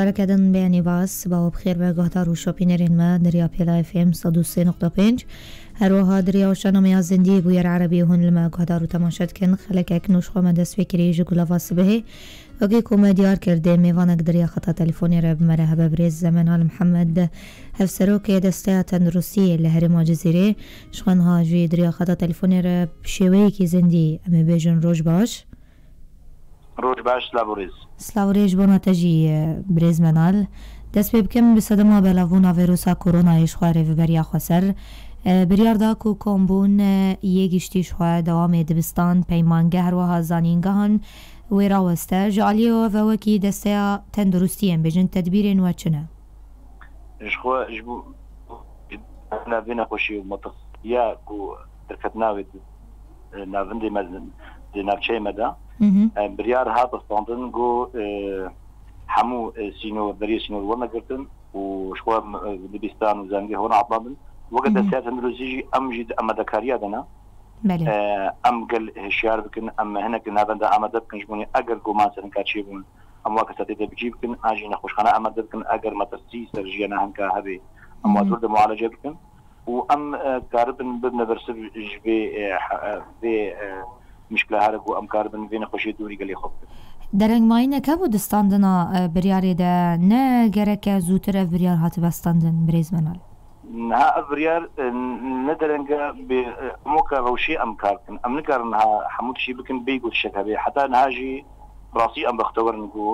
بەشارەکەدن بەیانی باس باوە بخێر بە گۆهدار و شۆپینەرێنمە دەریا پێلا FM 103.5 هەروەها دریاوشانەمەیا زندی بوو یار عربی هون لما گۆهدار و تەماشەتکن خەلەکێک نوش خۆمە دەستفێکری ژ گولەڤاس بهێ وەگەی کۆمە دیار کردێ میێوانێک دەریا خەتا تەلیفۆنێرە بمەرە هەبە برێز زەمەنال محەممەد هەفسەرۆکێ دەستەیە تەندروستی لە هەرێما جزیرێ شخوانها ژوی دریا خەتا تەلیفۆنێرە شێوەیەکی زندی ئەمێ بێژن ڕۆژ باش ڕۆژ باش سلااوڕێز سلااوڕێژ بۆ ناتەژی برێز مەنال دەست پێ بکەم بسەدەما بەلاڤونا ڤێرۆسا کۆرۆنایش خوارێ بەریا خۆسەر بریارداک و کۆمبوون یەگیشتیش خوا دەوامێ دبستان پەیمانگە هەروەها زانینگەهان وێراوەستە ژعالیەوە ڤەوەکی دەستەیە تەندروستیان بێژن تەدبیرێن وە چنە ناوێ نەخۆشی و مەتەقیا و دەرکەت ناوێت ناوەندی ناوچەی مەدا بریار هاتەستاندن گۆ هەموو سینۆ دەریە سینۆر وەرنەگرتن و شخوا دبستان و زانگە هۆنا عڵاندن وەگە دەستیا تەندروستیژی ئەمژی ئەمەدەکاریە دەنا ئەم گەل هشیار بکن ئەمە هەنێک ناوەندە ئامادە بکەن ژبوونی ئەگەر گۆمان سەرنکاچی بوون ئەم وا کەسەتی دەبجی بکن ئاژی نەخۆشخانە ئەمادە بکن ئەگەر مەترسی سەرژیانە هەنکا هەبێ ئەم واتور دەمعالەجە بکن و ئەم کاربن ببنە بەرسەر ژبێ بێ مشکلە هەرەک و ئەم کاربن بێ نەخۆشی دووری گەلی خۆ بکن دەرەنگماینەکە بۆ دەستاندنا بریارێدا نە گەرەکە زووترە بریار هاتە بەستاندن برێز مەنال نها ئەڤریار نەدەرەنگە مۆکە ڕەوشی ئەم کارکن ئەم نکارن هەموو شی بکن بێگوت شەکە بێ حتا نهاژی ڕاستی ئەم بەختەوەرن و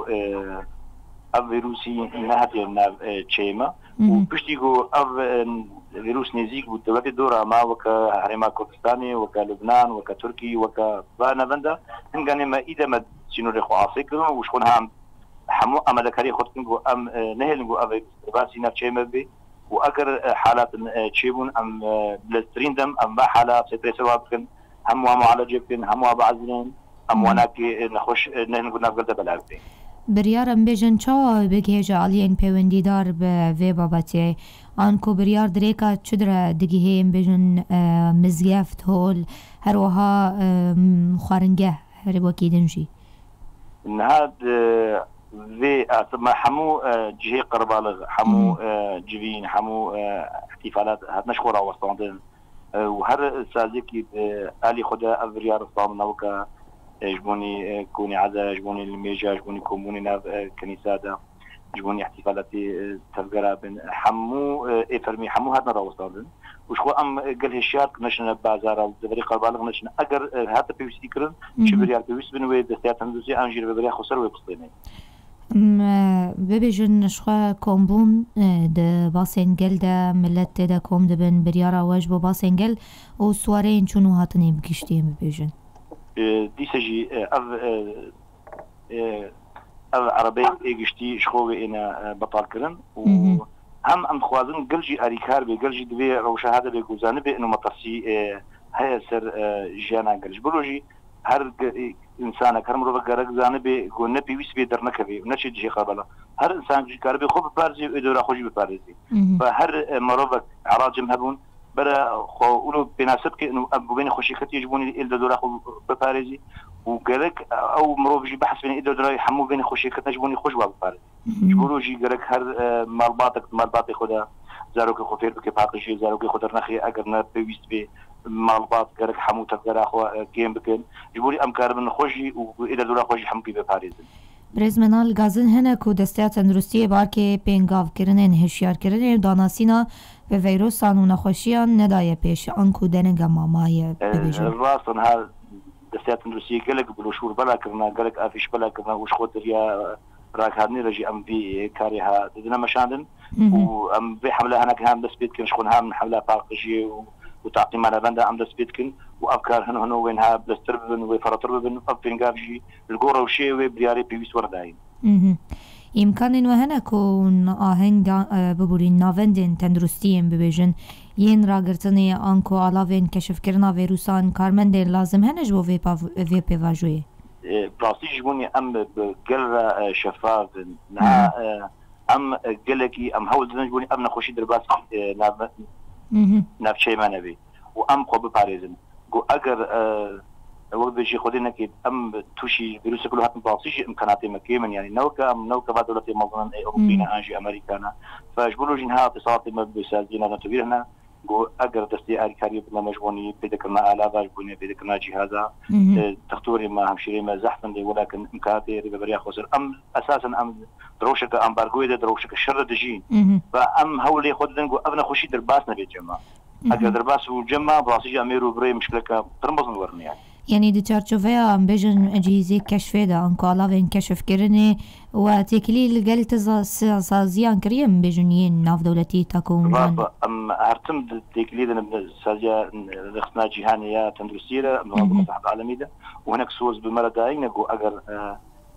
ئەv ڤیروسی نەهاتێ ناو چێمە و پشتی گۆ ئەv ڤیروس نێزیک بوو دەوڵەتی دۆڕاما وەکە هەرێما کوردستانی وەکە لوبنان وەکە تورکی وەکە بانەڤەندە هەنگانێمە ئیدەمە سینۆری خۆعاسی کردن و شخۆن هەموو ئەمەدەکاری خۆتکن بۆ ئەم نەهێن بۆ ئەv باسی ناوچێمە بێ و ئەگەر حالات چێبوون ئەم لەسترین دەم ئەم با حالات سێترێسەوا بکەن هەموو معالەجێ بکەن هەموو بەعزرێن ئەم واناکێ نەخۆش نەهێن ناوگەردە بەلا بکەین بریارم بێژن چاوە بگهێژە ئالیێن پەیوەندیدار بە vê بابەتێ ئان کۆ بریار درێکە چدرە دگیهەیەن بێژن مزگەفت هۆل هەروەها خواردنگە هەروەکی دنجی نهاد vê هەموو جهێ قەرباڵغ هەموو جوین هەموو احتیفالات هاتنەش خۆ ڕاوەستاندن و هەر سازێکی ئالی خۆدا ئەv بریار ڕستاندنەوەکە ژبوونی کۆنی عەزا ژبوونی لمێژە ژبوونی کۆمبوونی ناو کەنیسادا ژبوونی احتیفالاتی تەڤگەرا بن هەموو ئێفەرمی هەموو هاتنە ڕاوەستاندن وشخۆ ئەم گەل هێشیار نەشنە بازارە و دەبەری قەرباڵغ نەچنە ئەگەر هاتە پێویستی کردن چ بریار پێویست بن وێ دەستیا تەندروستی ئەم ژیر بەبەریا خۆسەر وێ بستێنێ ببێژن نشخوا کۆمبوون باسێن گەلدا ملەت تێدا کۆم دەبن بریارە وەش بۆ باسێن گەل و سوارەیەن چون و هاتنێ بگیشتێ ببێژن دیسەژی ئەv عەرەبەی ئێگشتی شخۆوێ ئێنە بەتاڵکردن و هەم ئەم خوازن گەلژی ئاریکار بێ گەلژی دەبێ ڕەوشەها دەبێ گوزانە بێ مەتەرسی هەیە سەر ژیانە گەلژ بڕۆژی هەر ئینسانە کە مرۆڤ گەرەک زانە بێ گۆ نەپێویست بێ دەرنەکەوێ و نەچێت جێ قەبەڵە هەر ئینسان کار بێ خۆ بپارێزی و دۆرا خۆشی بپارێزی بە هەر مرۆڤ عراجم هەبوون بەرە خۆ پێناسب بکەن و ببێنی خۆشیەکەتی ژبوونی ئێل دۆرا خۆ بپارێزی و گەرەک ئەو مرۆڤژی بەحسبێنی ئێدە دۆرای هەموو بێنی خۆشیەکەت ژبوونی خۆش وا بپارێزی ژبوڕۆژی گەرەک هەر ماڵباتێ خۆدا زارۆکە خۆ فێر بکە پاقشی زارۆکەی خۆ دەرنەخی ئەگەر نەپێویست بێ ماڵبات گەرەک هەموو تەفگەراخوا گێم بکەن ژبووری ئەم کار بن خۆشی و ئێدە دۆرا خۆشی هەمووی بپارێزن برێز مەنال گازن هەنێک و دەستیا تەندروستیە بارکێ پێنگاوکردنێن هێشیارکردنێ داناسینا بە ڤەیرۆسان و نەخۆشیان نەدایە پێش ئەنک و دەنگە مامایە ببێژن ڕاستن هەر دەستیا تەندروستی گەلێک بلوشور بەلاکردنا گەلێک ئافیش بەلاکردنا و خۆ دەریا ڕاکاردنی ڕێژی ئەم vê کاری ها دەدنە مەشاندن و ئەم vê حملە هەنەکە هەم دەست پێ بکەن شخۆن هەم حملە پاقشی و تعقیمانە بەندە ئەم دەست پێ بکەن و ئەفکار هەنە وێنها بەستر ببن وێ فەڕەتر ببن ئەم پێنگاوژی لەگۆ ڕەوشێ وێ بریارێ پێویست وەرداین ئیمکانên we hene ku aheng biborîn navendên tendrustiyên bibêjin yên ragirtinê an ku alavên keşifkirina vêrûsan karmendên lazim hene ji bo vê pêvajoyê rastî ji bonê em gel re şeffaf niha em gelekî em hewl didin ji bonê em nexweşî dirbas navçeyê me nebê û em xwe biparêzin got eger وقت بيجي خدينا كده توشي فيروس كله هات مباصيش إمكاناتي مكيمن يعني نوكا بعد دولة مظن أوروبينا أنجي أمريكانا فجبلوا جنها اتصالات ما بيساعدنا نتبير هنا جو أجر دستي أريكاري بدنا مجبوني بذكرنا آلاف جبوني بذكرنا جهازا تختوري ما همشيري ما زحفن دي ولكن إمكاناتي ربيبريا خسر أساسا دروشك أمبارغوي ده دروشك الشر دجين هولي خدنا جو أبنا خوشي درباسنا بيجمع أجر درباس وجمع براسيج أميرو بري مشكلة ترمز نورني يعني دي تشارتشوفيا ام بيجن اجهزه كشف دا انكو علاوه كشف كرني وتكليل قلت سازيان كريم بيجنين ناف دولتي تكون ام هرتم تكليل سازيا رخنا جهانيه تندرسيره منظمه الصحه العالميه وهناك سوز بمرداين نقو اجر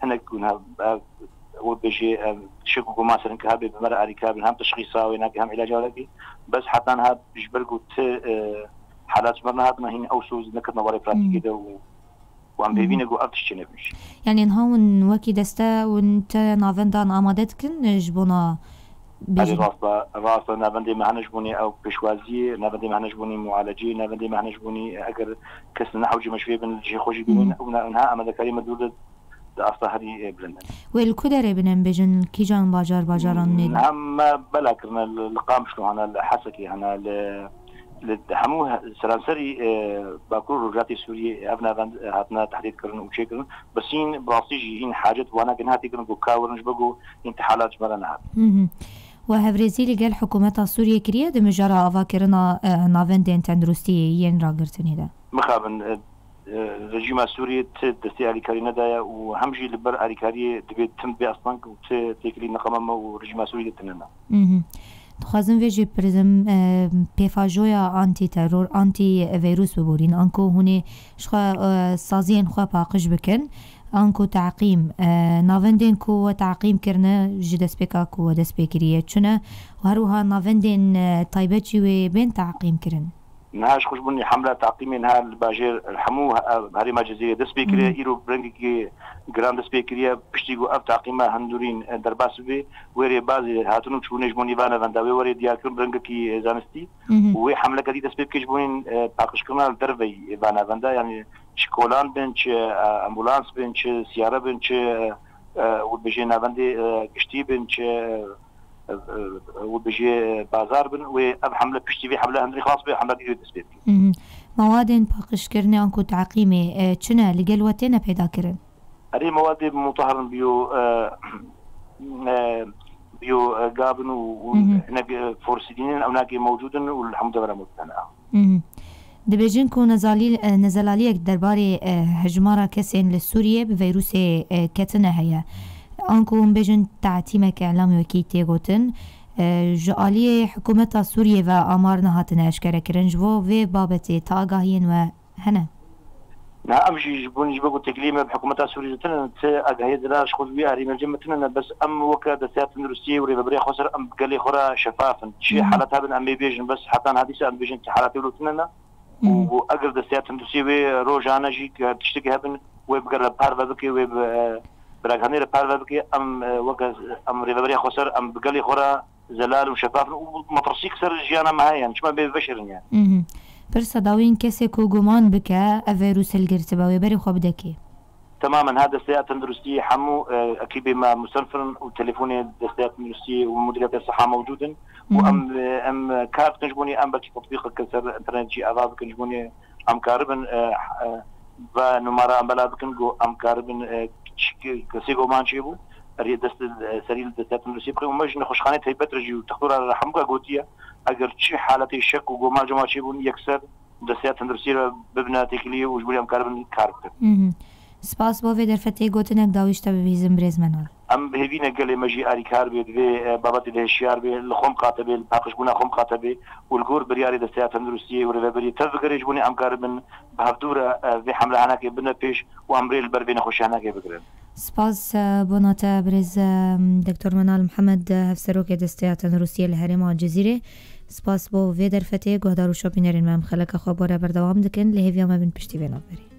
هناك كنا وبيجي شكو مثلا كهابي بمرأة ركاب هم تشخيصاوي هناك هم علاج ولكن بس حتى انها بيجبرقوا حالات مرنا هاتنا هين أوسوز نكتنا وري براتي كده وعم بيبينا جو أفتش نبنش يعني نهاون وكي دستا وانت نافندان آمادتكن جبونا هذه راسا نافندي ما هنجبوني أو بشوازي نافندي ما هنجبوني معالجي نافندي ما هنجبوني أجر كسر نحوجي مشفي بين الجي خوجي بين ونها أما ذكري مدودة أصلا هذه بلندن والكدر بنن بيجن كيجان باجاران نيل هم بلا كرنا القام شلو هنا حسكي هنا لحموه سرانسري باكور رجاتي سوريا أبنا هاتنا تحديد كرن وشيء كرن بسين براسيجي إن حاجة وانا كن هاتي كرن كاورنج بقو انتحالات مرنا وهفريزي لقال حكومة سوريا كريا دمجرى أفاكرنا نافندين تندرستي ين راقرتني ده مخابن رجيم سوريا دستي أريكاري ندايا وهمجي لبر أريكاري دبيت تم بأصلاً وتكلي نقمة ورجيم سوريا تننا دخوازم ویژه پرزم پیفاجویا آنتی ترور آنتی ویروس ببورین آنکو هنی شخوا سازین خوا باقش بکن آنکو تعقیم ناوندین کو تعقیم کرنه جدس بکا کو دس بکریه چونه و هروها ناوندین طایبتی و بین تعقیم کرن نهاش خوش بني حملة تعقيمي نها الباجير الحمو هاري ما جزيرة دس بيكريا إيرو برنجي جرام دس بيكريا بشتيجو أب تعقيمة هندورين درباس بي وري بازي هاتونو تشوني جبوني بانا فانداوي وري دياكون برنجي زانستي وحملة جديدة دس بيكيش بونين باقش كنا الدربي بانا فاندا يعني شكولان بنش أمبولانس بنش سيارة بنش وبيجينا فاندي كشتي بنش وبيجي بازار بن واب حمله بشتي في حمله هندري خاص به حمله جديده تسبيت مواد باقش كرني انكو تعقيمي چنا لجلوتنا پیدا کرن هذه مواد مطهر بيو غابن ونك فورسيدين او ناقي موجودن والحمد لله متنع دبيجن كو نزلاليك درباري هجمارة كسين لسوريا بفيروس كتنا هيا آنکو هم بجن تعتیمک اعلامی وکی تیگوتن جعالی حکومت سوریه و آمار نهاتن اشکره کرن جوو و بابتی تاگاهین و هنه نعم جبوني جبقوا تكليمه بحكومة سوريا تنا أجهزة دراش خذ بيها ريم الجمة تنا بس وكا دسات روسية وريبا بري خسر قال لي خرا شفافا شيء حالتها بن أم بيجن بس حتى هذه أم بيجن حالات يقولوا تنا وأجر دسات روسية روجانا جيك تشتكي هبن ويبقى بارفا بكي ويب براغاني بارفا بكي وكا ريبا خسر بقالي خورا زلال وشفاف ومطرسي كسر جيانا معايا يعني شو ما بيبشر يعني برسا داوين كسي كو غمان بكا فيروس القرتبة ويبري خو بدكي تماما هذا سيئة تندرسية حمو أكيد ما مسنفرن وتليفوني دستيات تندرسية ومديريات الصحة موجودين وأم كارت نجبوني أم بكي تطبيق كسر انترنت جي أضافك نجبوني أم كاربن ونمارا أم بلا بكن جو أم كاربن كسيغو مانشيبو ري دست سريل دستات تندرسية بخي وماش نخشخانة هيبت رجيو تخطور حموكا قوتية أجر شيء حالتي شك وجمال جماعة شيبون يكسر دستيات تندرسية ببناء تكلية وجبري أم كاربن كاربتر سپاس با وی در فتی گوتنک داویشتا ببیزم برز منال ام بهوینه گلی مجی آری کار بید و بابت ده شیار بید لخم قاتبه باقش بونا خم قاتبه والجور بریاری دستیات تندرسیه و ربری تفکرش بونی ام کاربن بهفتوره و حمله هناك بنا پیش و امریل بربین خوش هناك بگرن سپاس بوناتا برز دکتر منال محمد هفسروک دستیات تندرسیه لهرم الجزیره سپاس با وی در فتی گهدارو شاپینرین مام خلق خواباره بردوام دکن لهویا ما بن پشتی بنابری